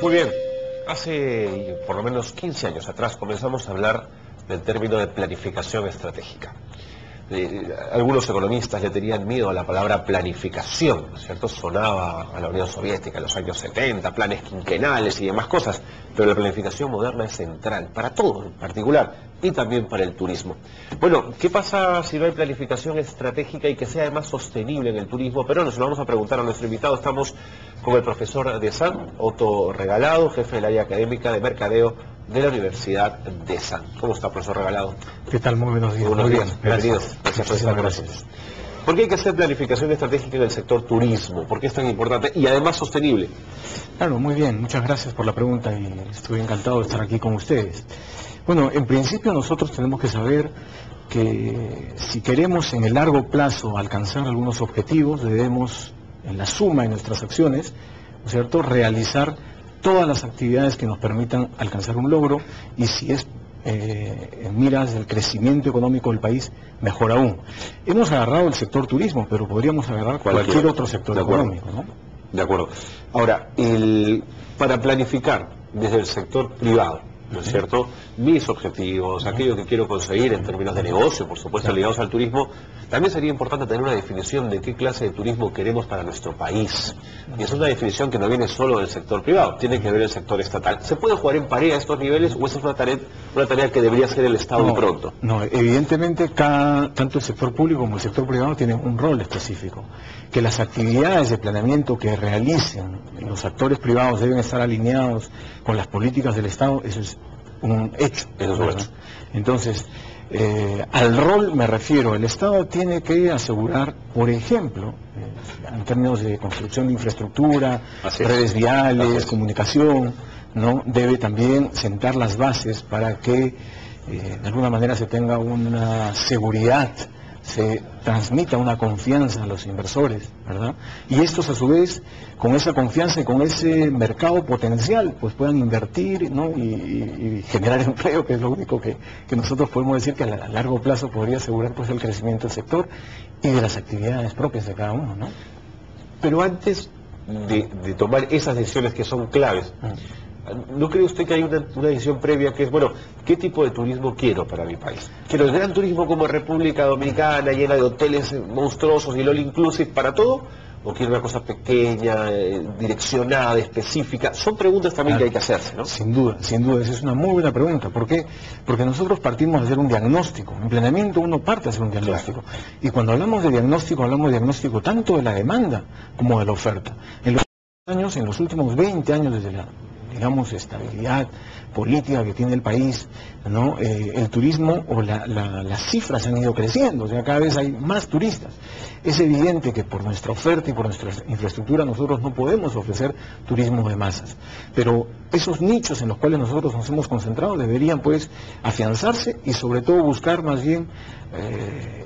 Muy bien, hace por lo menos 15 años atrás comenzamos a hablar del término de planificación estratégica. Algunos economistas le tenían miedo a la palabra planificación, ¿no es cierto? Sonaba a la Unión Soviética en los años 70, planes quinquenales y demás cosas, pero la planificación moderna es central para todo en particular y también para el turismo. Bueno, ¿qué pasa si no hay planificación estratégica y que sea además sostenible en el turismo? Pero nos lo vamos a preguntar a nuestro invitado. Estamos con el profesor de SAN, Otto Regalado, jefe del área académica de mercadeo de la Universidad de SAN. ¿Cómo está, profesor Regalado? ¿Qué tal? Muy buenos días. Buenos días, bienvenidos. Gracias por estar con nosotros. ¿Por qué hay que hacer planificación estratégica en el sector turismo? ¿Por qué es tan importante y además sostenible? Claro, muy bien. Muchas gracias por la pregunta y estoy encantado de estar aquí con ustedes. Bueno, en principio nosotros tenemos que saber que si queremos en el largo plazo alcanzar algunos objetivos, debemos, en la suma de nuestras acciones, ¿no es cierto?, realizar todas las actividades que nos permitan alcanzar un logro, y si es en miras del crecimiento económico del país, mejor aún. Hemos agarrado el sector turismo, pero podríamos agarrar cualquier otro sector económico, ¿no? De acuerdo. Ahora, para planificar desde el sector privado, ¿no es cierto?, mis objetivos, aquello que quiero conseguir en términos de negocio, por supuesto, ligados al turismo, también sería importante tener una definición de qué clase de turismo queremos para nuestro país. Y es una definición que no viene solo del sector privado, tiene que ver el sector estatal. ¿Se puede jugar en pareja a estos niveles o esa es una tarea que debería hacer el Estado y pronto? No, evidentemente tanto el sector público como el sector privado tienen un rol específico. Que las actividades de planeamiento que realicen los actores privados deben estar alineados con las políticas del Estado, eso es un hecho. Eso es un hecho. Entonces, al rol me refiero, el Estado tiene que asegurar, por ejemplo, en términos de construcción de infraestructura, redes viales, comunicación, ¿no? Debe también sentar las bases para que de alguna manera se tenga una seguridad, se transmita una confianza a los inversores, ¿verdad? Y estos a su vez, con esa confianza y con ese mercado potencial, pues puedan invertir, ¿no? y generar empleo, que es lo único que nosotros podemos decir que a largo plazo podría asegurar pues el crecimiento del sector y de las actividades propias de cada uno, ¿no? Pero antes de tomar esas decisiones que son claves, ¿no cree usted que hay una decisión previa que es, bueno, qué tipo de turismo quiero para mi país? ¿Quiero el gran turismo como República Dominicana, llena de hoteles monstruosos y all inclusive para todo? ¿O quiero una cosa pequeña, direccionada, específica? Son preguntas también que hay que hacerse, ¿no? Sin duda, esa es una muy buena pregunta. ¿Por qué? Porque nosotros partimos de hacer un diagnóstico. En planeamiento uno parte de hacer un diagnóstico. Claro. Y cuando hablamos de diagnóstico tanto de la demanda como de la oferta. En los últimos 20 años desde la, digamos, estabilidad política que tiene el país, ¿no? El turismo o las cifras han ido creciendo, o sea, cada vez hay más turistas. Es evidente que por nuestra oferta y por nuestra infraestructura nosotros no podemos ofrecer turismo de masas, pero esos nichos en los cuales nosotros nos hemos concentrado deberían pues afianzarse y sobre todo buscar más bien,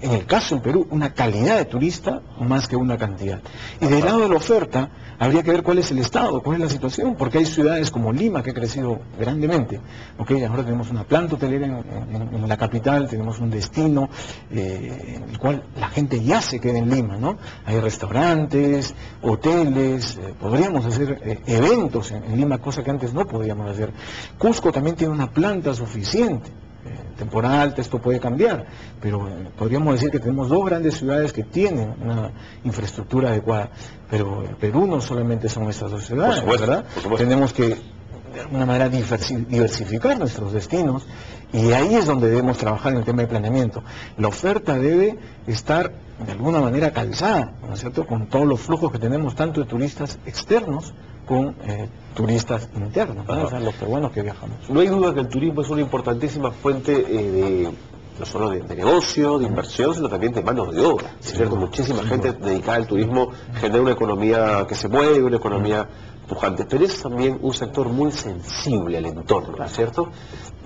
en el caso del Perú, una calidad de turista más que una cantidad. Y del lado de la oferta habría que ver cuál es el estado, cuál es la situación, porque hay ciudades como Lima que ha crecido grandemente, ¿okay? Ahora tenemos una planta hotelera en la capital, tenemos un destino en el cual la gente ya se queda en Lima, ¿no? Hay restaurantes, hoteles, podríamos hacer eventos en Lima, cosa que antes no podíamos hacer. Cusco también tiene una planta suficiente. Temporada alta esto puede cambiar, pero podríamos decir que tenemos dos grandes ciudades que tienen una infraestructura adecuada, pero Perú no solamente son estas dos ciudades, ¿verdad? Tenemos que de alguna manera diversificar nuestros destinos y ahí es donde debemos trabajar en el tema de planeamiento. La oferta debe estar de alguna manera calzada, ¿no es cierto?, con todos los flujos que tenemos tanto de turistas externos con turistas internos, ¿no? O sea, los peruanos que viajamos. No hay duda que el turismo es una importantísima fuente no solo de negocio, de inversión, sino también de manos de obra, ¿cierto? Muchísima gente dedicada al turismo genera una economía que se mueve, una economía pujante, pero es también un sector muy sensible al entorno, ¿no es cierto?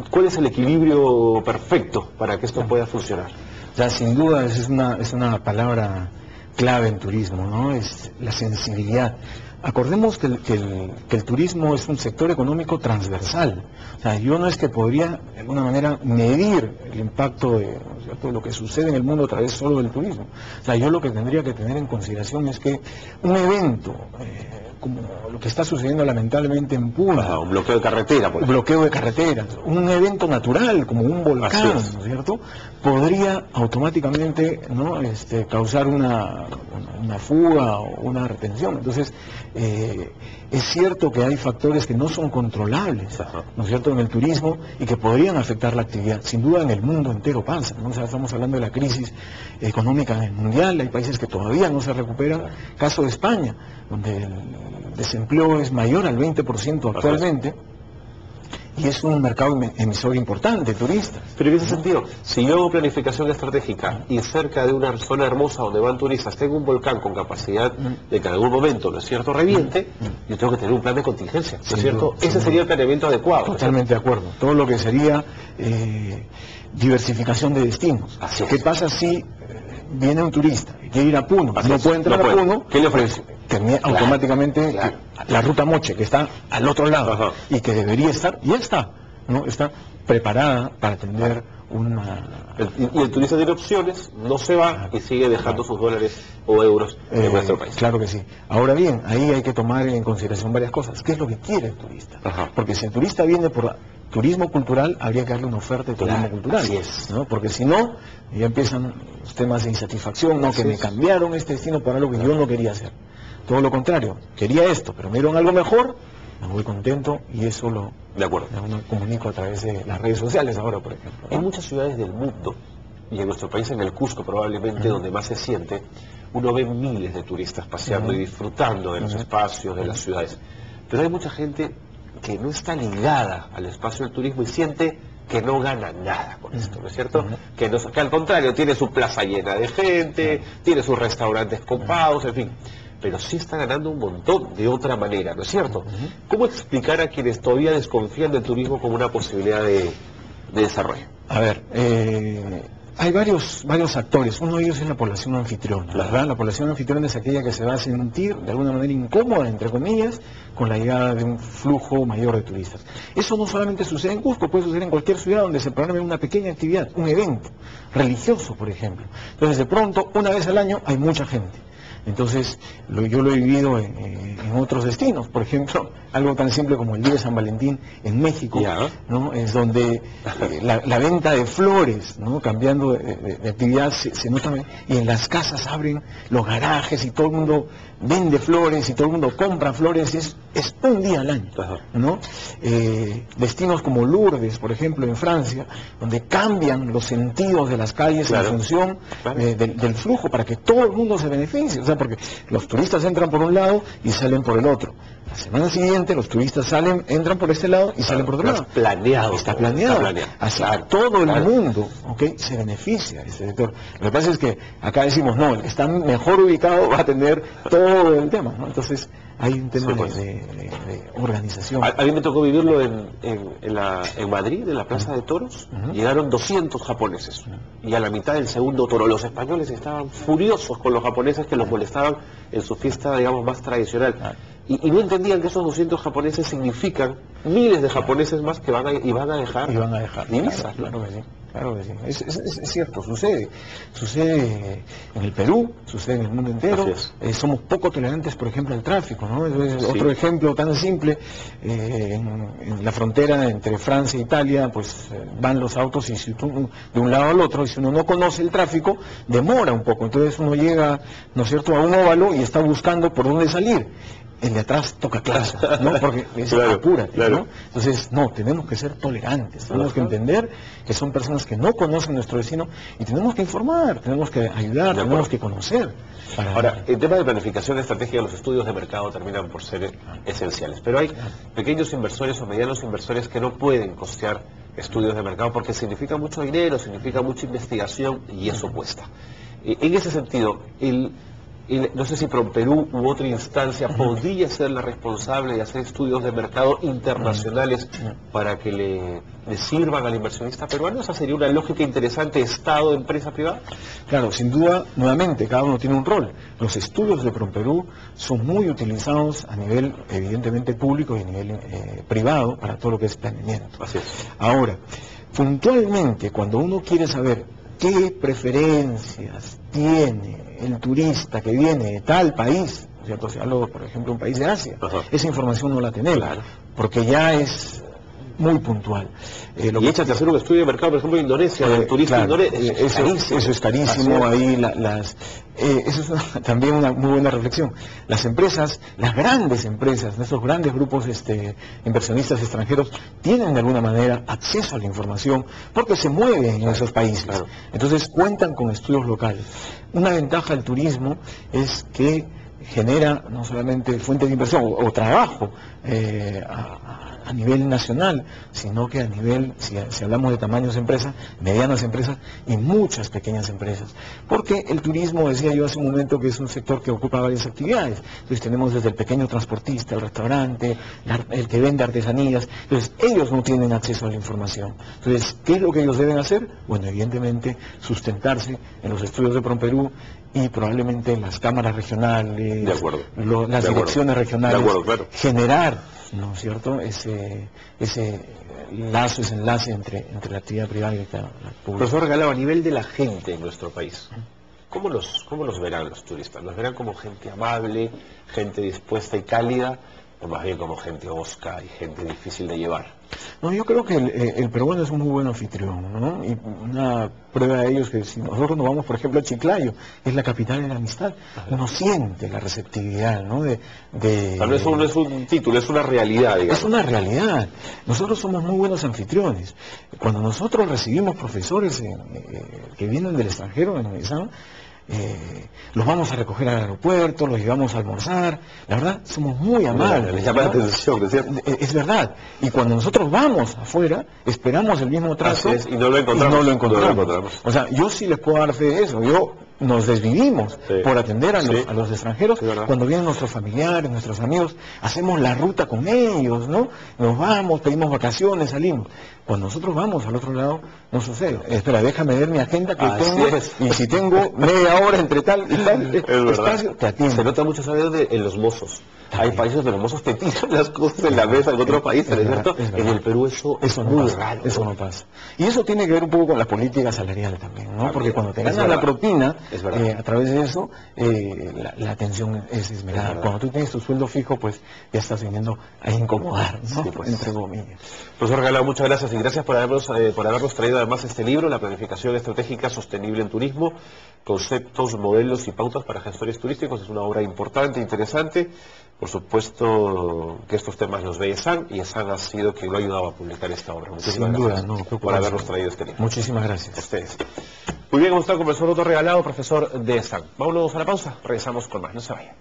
¿Cuál es el equilibrio perfecto para que esto pueda funcionar? Ya, sin duda, es una palabra clave en turismo, ¿no? Es la sensibilidad. acordemos que el turismo es un sector económico transversal. O sea, yo no es que podría de alguna manera medir el impacto de, ¿no es cierto?, lo que sucede en el mundo a través solo del turismo. O sea, yo lo que tendría que tener en consideración es que un evento como lo que está sucediendo lamentablemente en Puno, un bloqueo de carretera, un bloqueo de carreteras, un evento natural como un volcán, ¿no es cierto?, podría automáticamente, ¿no?, causar una fuga o una retención. Entonces, es cierto que hay factores que no son controlables, ¿no es cierto?, en el turismo y que podrían afectar la actividad. Sin duda en el mundo entero pasa, ¿no? O sea, estamos hablando de la crisis económica mundial, hay países que todavía no se recuperan. Caso de España, donde el desempleo es mayor al 20% actualmente, y es un mercado emisor importante, turistas. Pero en ese sentido, si yo hago planificación estratégica y cerca de una zona hermosa donde van turistas tengo un volcán con capacidad de que en algún momento, ¿no es cierto?, reviente, yo tengo que tener un plan de contingencia, ¿no es cierto? Ese sería el planeamiento adecuado. Totalmente de acuerdo. Todo lo que sería diversificación de destinos. ¿Qué pasa si viene un turista y quiere ir a Puno? No puede entrar a Puno. ¿Qué le ofrece? Termina automáticamente la ruta Moche, que está al otro lado, y que debería estar, ya está, ¿no? Está preparada para atender una... Y el turista tiene opciones, no se va y sigue dejando sus dólares o euros en nuestro país. Claro que sí. Ahora bien, ahí hay que tomar en consideración varias cosas. ¿Qué es lo que quiere el turista? Porque si el turista viene por turismo cultural, habría que darle una oferta de turismo cultural. Así es. ¿No? Porque si no, ya empiezan los temas de insatisfacción, ¿no? Que me cambiaron este destino para algo que yo no quería hacer. Todo lo contrario, quería esto, pero me dieron algo mejor, me voy contento y eso lo comunico a través de las redes sociales ahora, por ejemplo, ¿no? En muchas ciudades del mundo, y en nuestro país, en el Cusco probablemente, donde más se siente, uno ve miles de turistas paseando y disfrutando de los espacios, de las ciudades. Pero hay mucha gente que no está ligada al espacio del turismo y siente que no gana nada con esto, ¿no es cierto? Que al contrario, tiene su plaza llena de gente, tiene sus restaurantes copados, en fin. Pero sí está ganando un montón de otra manera, ¿no es cierto? ¿Cómo explicar a quienes todavía desconfían del turismo como una posibilidad de desarrollo? A ver, hay varios actores. Uno de ellos es la población anfitriona, ¿verdad? La población anfitriona es aquella que se va a sentir de alguna manera incómoda, entre comillas, con la llegada de un flujo mayor de turistas. Eso no solamente sucede en Cusco, puede suceder en cualquier ciudad donde se programe una pequeña actividad, un evento religioso, por ejemplo. Entonces, de pronto, una vez al año hay mucha gente. Entonces, yo lo he vivido en otros destinos. Por ejemplo, algo tan simple como el Día de San Valentín en México, ¿no? Es donde la venta de flores, ¿no?, cambiando de actividad se nota, y en las casas abren los garajes y todo el mundo vende flores y todo el mundo compra flores. Es un día al año, ¿no? Destinos como Lourdes, por ejemplo, en Francia, donde cambian los sentidos de las calles en función del flujo para que todo el mundo se beneficie. O sea, porque los turistas entran por un lado y salen por el otro. La semana siguiente los turistas entran por este lado y salen por otro lado. Está planeado. Así todo el mundo, se beneficia de este sector. Lo que pasa es que acá decimos, no, el que está mejor ubicado va a tener todo el tema, ¿no? Entonces hay un tema de organización. A mí me tocó vivirlo en Madrid, en la Plaza de Toros. Llegaron 200 japoneses y a la mitad del segundo toro los españoles estaban furiosos con los japoneses que los molestaban en su fiesta, digamos, más tradicional. Y no entendían que esos 200 japoneses significan miles de japoneses más que van a dejar divisas. Claro que sí. Claro que sí. Es cierto, sucede en el Perú, sucede en el mundo entero. Somos poco tolerantes, por ejemplo, al tráfico, ¿no? Otro ejemplo tan simple, en la frontera entre Francia e Italia, pues van los autos y si tú, de un lado al otro, y si uno no conoce el tráfico, demora un poco. Entonces uno llega, ¿no es cierto?, a un óvalo y está buscando por dónde salir. El de atrás toca clase, ¿no? Porque dice, apúrate, ¿no? Entonces, no, tenemos que ser tolerantes, tenemos que entender que son personas que no conocen nuestro destino y tenemos que informar, tenemos que ayudar, tenemos que conocer. Ahora, el tema de planificación estratégica, los estudios de mercado terminan por ser esenciales, pero hay pequeños inversores o medianos inversores que no pueden costear estudios de mercado porque significa mucho dinero, significa mucha investigación y eso cuesta. En ese sentido, Y no sé si PROMPERÚ u otra instancia podría ser la responsable de hacer estudios de mercado internacionales para que le sirvan al inversionista peruano. ¿Esa sería una lógica interesante, Estado, empresa privada? Claro, sin duda, nuevamente, cada uno tiene un rol. Los estudios de PROMPERÚ son muy utilizados a nivel, evidentemente, público y a nivel privado para todo lo que es planeamiento. Así es. Ahora, puntualmente, cuando uno quiere saber qué preferencias tiene el turista que viene de tal país, ¿cierto? Si hablo, por ejemplo, de un país de Asia, esa información no la tenemos, Claro. porque ya es muy puntual. Y échate a hacer un estudio de mercado, por ejemplo, en Indonesia, del turista claro, indonesio. eso es carísimo. Ahí eso es también una muy buena reflexión. Las empresas, las grandes empresas, nuestros grandes grupos inversionistas extranjeros, tienen de alguna manera acceso a la información porque se mueven en esos países. Claro. Entonces cuentan con estudios locales. Una ventaja del turismo es que genera no solamente fuente de inversión o trabajo a nivel nacional, sino que a nivel, si hablamos de tamaños de empresas, medianas empresas y muchas pequeñas empresas. Porque el turismo, decía yo hace un momento, que es un sector que ocupa varias actividades. Entonces tenemos desde el pequeño transportista, el restaurante, el que vende artesanías. Entonces ellos no tienen acceso a la información. Entonces, ¿qué es lo que ellos deben hacer? Bueno, evidentemente sustentarse en los estudios de PROMPERÚ y probablemente en las cámaras regionales, De acuerdo. Las direcciones regionales, De acuerdo, claro. generar, ¿no es cierto?, ese lazo, ese enlace entre la actividad privada y la pública. Profesor Galao, a nivel de la gente en nuestro país, ¿cómo los verán los turistas? ¿Los verán como gente amable, gente dispuesta y cálida, o más bien como gente hosca y gente difícil de llevar? No, yo creo que el peruano es un muy buen anfitrión, ¿no? Y una prueba de ello es que si nosotros nos vamos, por ejemplo, a Chiclayo, que es la capital de la amistad, uno siente la receptividad, ¿no? Tal vez no es un título, es una realidad, digamos. Es una realidad. Nosotros somos muy buenos anfitriones. Cuando nosotros recibimos profesores que vienen del extranjero, en Izan, los vamos a recoger al aeropuerto, los llevamos a almorzar. La verdad, somos muy amables. Les llama la atención, ¿no es cierto? Es verdad. Y cuando nosotros vamos afuera, esperamos el mismo trato. Así es, y no lo encontramos. O sea, yo sí les puedo dar fe de eso. Nos desvivimos por atender a los extranjeros. Sí, cuando vienen nuestros familiares, nuestros amigos, hacemos la ruta con ellos, ¿no? Nos vamos, pedimos vacaciones, salimos. Cuando nosotros vamos al otro lado, no sucede. Espera, déjame ver mi agenda que tengo, y si tengo media hora entre tal y tal espacio, te atiendo. Se nota mucho, ¿sabes?, en los mozos. Hay países donde los mozos te tiran las cosas en la mesa, en otro país, ¿es cierto? En el Perú eso no muy pasa, raro. Eso no pasa. Y eso tiene que ver un poco con la política salarial también, ¿no? Porque cuando te ganan la propina, a través de eso, la atención es esmerada. Cuando tú tienes tu sueldo fijo, pues ya estás viniendo a incomodar, ¿no? Sí, pues. Entre comillas. Profesor Galao, muchas gracias y gracias por habernos traído además este libro, La Planificación Estratégica Sostenible en Turismo, Conceptos, Modelos y Pautas para Gestores Turísticos. Es una obra importante, interesante. Por supuesto que estos temas los ve ESAN, y ESAN ha sido quien lo ha ayudado a publicar esta obra. Muchísimas gracias por habernos traído este libro. Muchísimas gracias. A ustedes. Muy bien, hemos estado con el profesor Otto Regalado, profesor de ESAN. Vámonos a la pausa, regresamos con más, no se vayan.